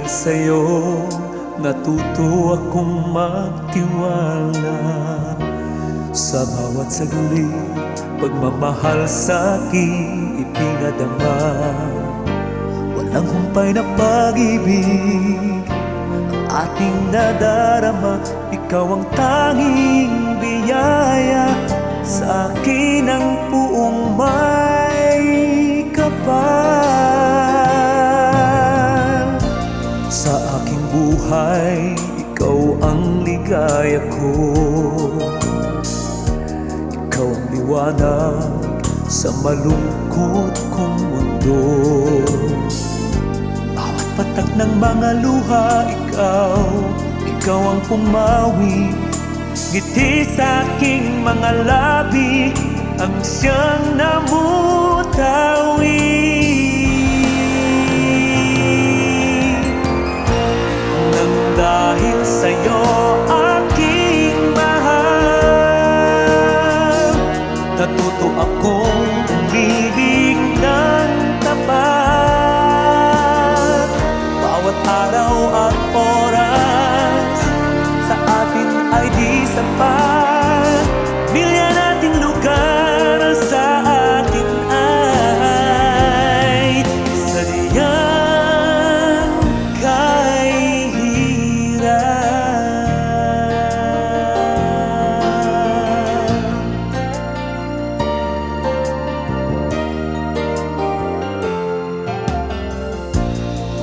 sa'yo, natuto akong magtiwala. Sa bawat saglit, pagmamahal sa'kin ipinadama. Walang humpay na pag-ibig ang ating nadarama. Ikaw ang tanging biyaya, sa akin ang buong may kapal. Sa aking buhay, ikaw ang ligaya ko. Ikaw ang liwanag sa malungkot kong mundo. Bawat patak ng mga luha, ikaw ang pumawi. Ngiti sa aking mga labi, ang siyang namutawi. Nang dahil sa'yo aking mahal, natuto akong umiling ng tapat. Bawat araw at oras sa atin ay di sapat. Milya nating lugar sa atin ay sadyang kahirap.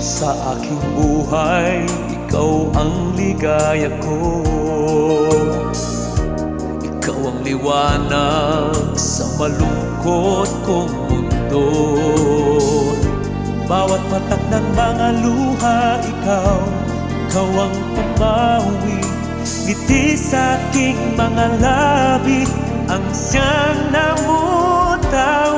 Sa aking buhay, ikaw ang ligaya ko. Ikaw ang liwanag sa malungkot kong mundo. Bawat patak ng mga luha, ikaw ang pumawi. Ngiti sa aking mga labi, ang siyang namutawi.